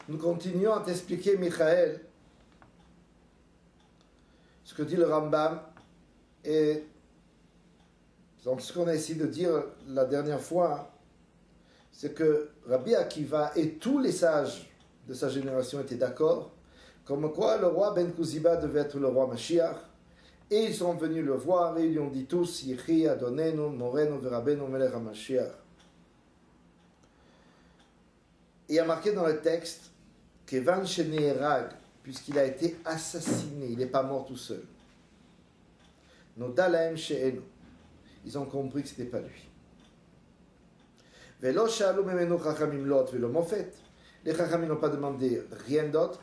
Nous continuons à t'expliquer, Michael, ce que dit le Rambam, et donc ce qu'on a essayé de dire la dernière fois, c'est que Rabbi Akiva et tous les sages de sa génération étaient d'accord, comme quoi le roi Ben Kuziba devait être le roi Mashiach, et ils sont venus le voir et ils lui ont dit tous, Yechi Adonenu, Morenu, Verabenu, Melech HaMashiach. Et il y a marqué dans le texte, Kevan Sheneerag, puisqu'il a été assassiné, il n'est pas mort tout seul. Nodalaem She'enu. Ils ont compris que ce n'était pas lui. Velo Shalom Memenu Chachamim Lot Velo Mofet. Les Chachamim n'ont pas demandé rien d'autre,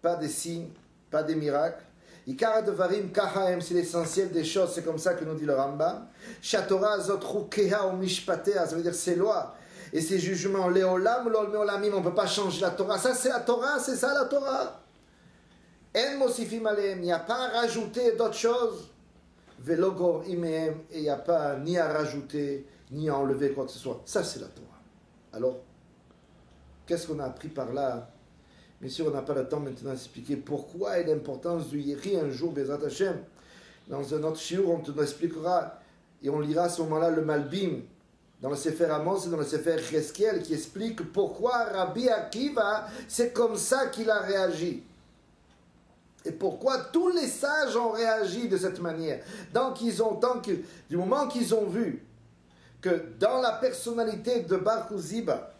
pas de signes, pas de miracles. Ikara Devarim Kahaem, c'est l'essentiel des choses, c'est comme ça que nous dit le Rambam. Shatora Zot Rukeha ou Mishpatea, ça veut dire ses lois et ses jugements. Leolam, Lol Meolamim, on ne peut pas changer la Torah. Ça c'est la Torah, c'est ça la Torah. En Mosifim Aleem, il n'y a pas à rajouter d'autres choses. Velogor Imeem, et il n'y a pas ni à rajouter, ni à enlever quoi que ce soit. Ça c'est la Torah. Alors, qu'est-ce qu'on a appris par là? Bien sûr, on n'a pas le temps maintenant d'expliquer pourquoi et l'importance du Yéhi un jour, Bezrat Hashem. Dans un autre shiur, on te l'expliquera et on lira à ce moment-là le Malbim dans le Sefer Amos et dans le Sefer Cheskel qui explique pourquoi Rabbi Akiva, c'est comme ça qu'il a réagi. Et pourquoi tous les sages ont réagi de cette manière. Donc, du moment qu'ils ont vu que dans la personnalité de Bar Kuziba,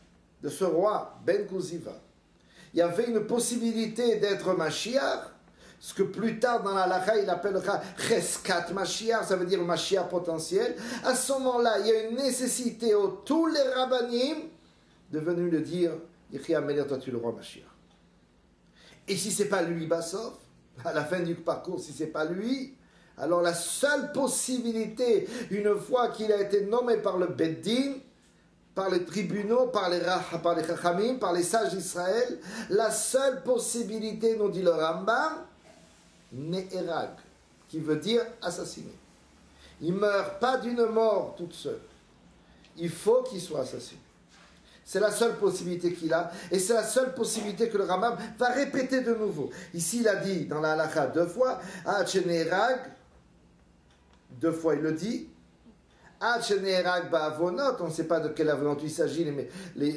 de ce roi Ben Kuziba, il y avait une possibilité d'être Mashiach, ce que plus tard dans la halakha il appellera Cheskat Mashiach, ça veut dire Mashiach potentiel. À ce moment-là, il y a une nécessité aux tous les rabbanim de venir le dire, Yechi Amelech, toi tu es le roi Mashiach. Et si c'est pas lui, Bassov, à la fin du parcours, si c'est pas lui, alors la seule possibilité, une fois qu'il a été nommé par le Beddin, par les tribunaux, par les Chachamim, par les sages d'Israël, la seule possibilité, nous dit le Rambam, Ne'erag, qui veut dire assassiné. Il ne meurt pas d'une mort toute seule. Il faut qu'il soit assassiné. C'est la seule possibilité qu'il a, et c'est la seule possibilité que le Rambam va répéter de nouveau. Ici, il a dit dans la halakha 2 fois, Ne'erag, 2 fois il le dit, on ne sait pas de quelle avonot il s'agit, mais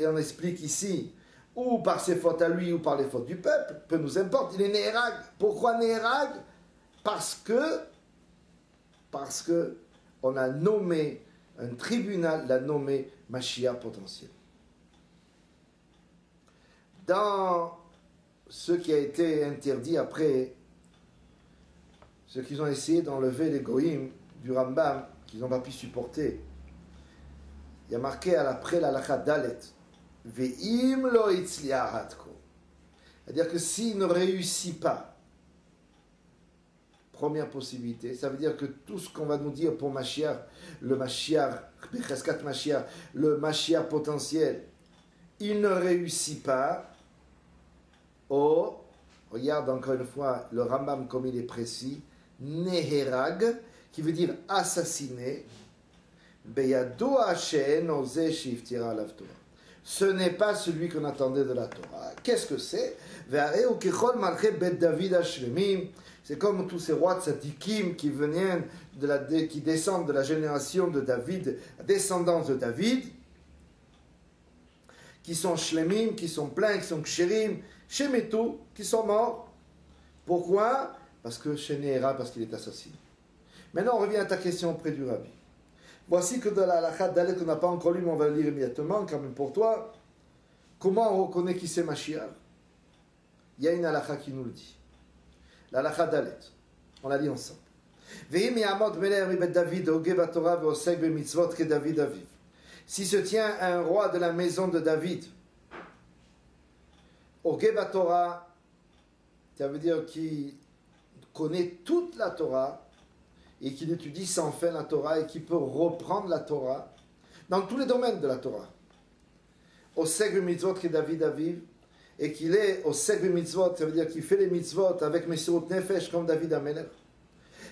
on explique ici, ou par ses fautes à lui, ou par les fautes du peuple, peu nous importe, il est Ne'erag. Pourquoi Ne'erag? Parce que on a nommé, un tribunal l'a nommé Mashiach potentiel. Dans ce qui a été interdit après, ce qu'ils ont essayé d'enlever les goïms du Rambam, qu'ils n'ont pas pu supporter. Il y a marqué après la halakha Dalet, Ve'im lo itzliach hatko. C'est-à-dire que s'il ne réussit pas, première possibilité, ça veut dire que tout ce qu'on va nous dire pour Mashiach, le Mashiach, Becheskat Mashiach, le Mashiach potentiel, il ne réussit pas. Oh, regarde encore une fois le Rambam comme il est précis, Neherag, qui veut dire assassiné. Ce n'est pas celui qu'on attendait de la Torah. Qu'est-ce que c'est? C'est comme tous ces rois tzadikim qui qui descendent de la génération de David, la descendance de David, qui sont shlemim, qui sont pleins, qui sont ksherim, shemetu, qui sont morts. Pourquoi? Parce que Sheneera, parce qu'il est assassiné. Maintenant, on revient à ta question auprès du Rabbi. Voici que dans la halakha Dalet qu'on n'a pas encore lu, mais on va le lire immédiatement, quand même pour toi. Comment on reconnaît qui c'est Mashiach? Il y a une halakha qui nous le dit. La halakha Dalet. On la lit ensemble. Si se tient un roi de la maison de David, Ogeba Torah, ça veut dire qu'il connaît toute la Torah, et qu'il étudie sans fin la Torah et qui peut reprendre la Torah dans tous les domaines de la Torah. Au Segre Mitzvot que David Aviv, et qu'il est au Segre Mitzvot, ça veut dire qu'il fait les Mitzvot avec Mesirut Nefesh comme David Amelech,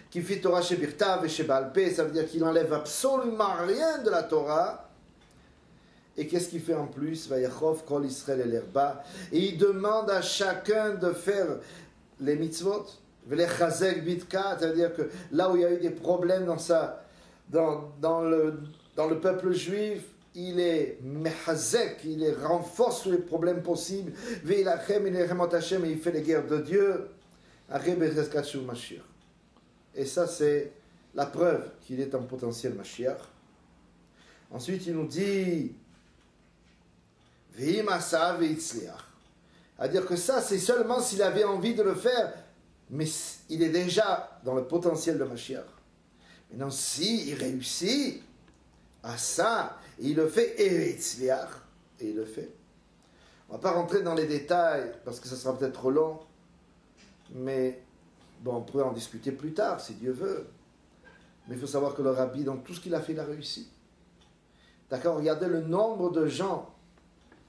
qui fait Torah chez Birtav et chez Baal Peh, ça veut dire qu'il n'enlève absolument rien de la Torah, Et qu'est-ce qu'il fait en plus? Vayachov kol Israël el herba. Et il demande à chacun de faire les mitzvot. Les chazek bitka, c'est-à-dire que là où il y a eu des problèmes dans le peuple juif, il est mechazek, il les renforce tous les problèmes possibles. Veilachem, il est remot Hashem, et il fait les guerres de Dieu. Et ça, c'est la preuve qu'il est en potentiel Mashiach. Ensuite, il nous dit à dire que ça, c'est seulement s'il avait envie de le faire, mais il est déjà dans le potentiel de Mashiach. Maintenant, s'il réussit à ça, il le fait, et il le fait. On ne va pas rentrer dans les détails, parce que ça sera peut-être trop long, mais bon, on pourrait en discuter plus tard, si Dieu veut. Mais il faut savoir que le Rabbi, dans tout ce qu'il a fait, il a réussi. D'accord? Regardez le nombre de gens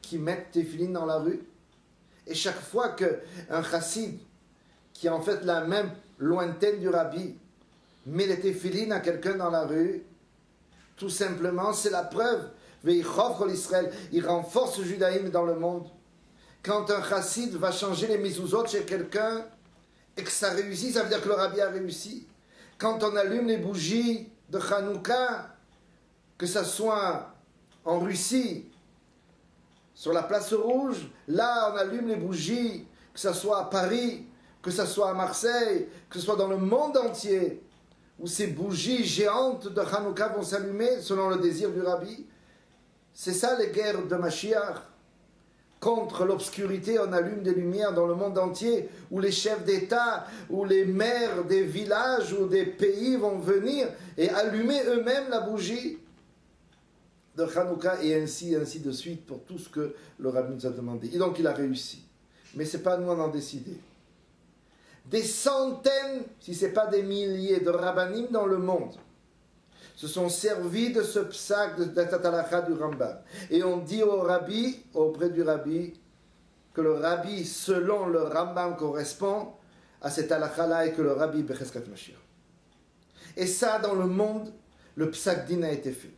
qui mettent téphilines dans la rue, et chaque fois qu'un chassid, qui est en fait la même lointaine du Rabbi, met les téphilines à quelqu'un dans la rue, tout simplement, c'est la preuve. Il renforce le judaïsme dans le monde. Quand un chassid va changer les mezuzot chez quelqu'un, et que ça réussit, ça veut dire que le Rabbi a réussi. Quand on allume les bougies de Hanouka, que ça soit en Russie, sur la place rouge, là on allume les bougies, que ça soit à Paris, que ça soit à Marseille, que ce soit dans le monde entier, où ces bougies géantes de Hanouka vont s'allumer selon le désir du Rabbi. C'est ça les guerres de Mashiach. Contre l'obscurité, on allume des lumières dans le monde entier, où les chefs d'État, où les maires des villages ou des pays vont venir et allumer eux-mêmes la bougie de Hanouka, et ainsi de suite, pour tout ce que le Rabbi nous a demandé. Et donc il a réussi. Mais ce n'est pas à nous d'en décider. Des centaines, si ce n'est pas des milliers de rabbanim dans le monde se sont servis de ce psak de Tatalakha du Rambam. Et on dit au Rabbi, auprès du Rabbi, que le Rabbi, selon le Rambam, correspond à cet halakha-là, et que le Rabbi Becheskat Mashiach. Et ça, dans le monde, le psak din a été fait.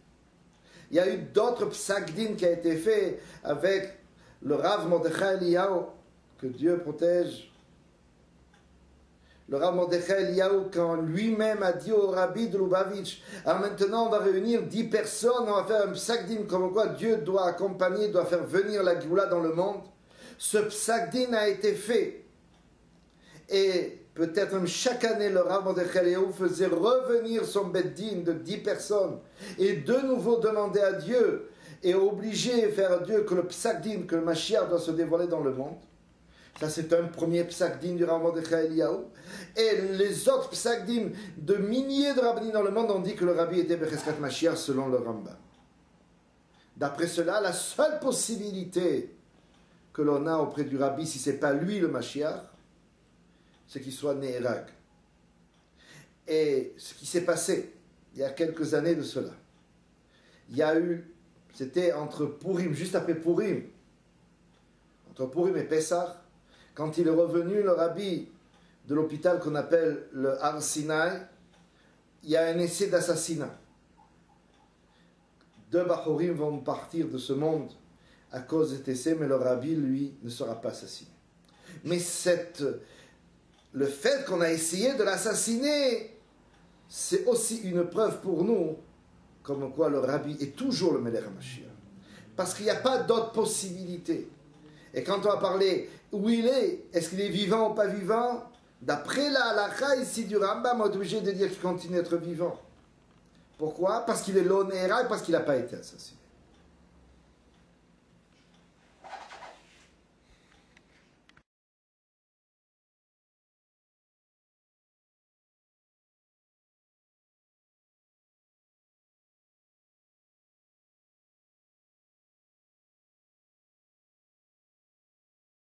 Il y a eu d'autres psak din qui a été fait avec le Rav Mordechai Eliyahu, que Dieu protège. Le Rav Mordechai Eliyahu, quand lui-même a dit au Rabbi de Lubavitch, alors maintenant on va réunir 10 personnes, on va faire un psak din, comme quoi Dieu doit accompagner, doit faire venir la Géoula dans le monde. Ce psak din a été fait. Et peut-être même chaque année, le Rav Mordechai Eliyahu faisait revenir son beddin de 10 personnes et de nouveau demander à Dieu et obliger à faire à Dieu que le psak din, que le Mashiach doit se dévoiler dans le monde. Ça, c'est un premier psak din du Rav Mordechai Eliyahu. Et les autres psak din de milliers de rabbinim dans le monde ont dit que le Rabbi était Becheskat Mashiach selon le Rambam. D'après cela, la seule possibilité que l'on a auprès du Rabbi, si ce n'est pas lui le Mashiach, c'est qu'il soit Neherag. Et ce qui s'est passé il y a quelques années de cela, il y a eu, c'était entre Purim, juste après Purim, entre Purim et Pessah, quand il est revenu, le Rabbi de l'hôpital qu'on appelle le Har Sinai, il y a un essai d'assassinat. 2 Bachorim vont partir de ce monde à cause de cet essai, mais le Rabbi, lui, ne sera pas assassiné. Mais le fait qu'on a essayé de l'assassiner, c'est aussi une preuve pour nous, comme quoi le Rabbi est toujours le Melech HaMashiach. Parce qu'il n'y a pas d'autre possibilité. Et quand on va parler où il est-ce qu'il est vivant ou pas vivant? D'après la halakha ici du Rambam, on est obligé de dire qu'il continue d'être vivant. Pourquoi? Parce qu'il est l'onéra et parce qu'il n'a pas été assassiné.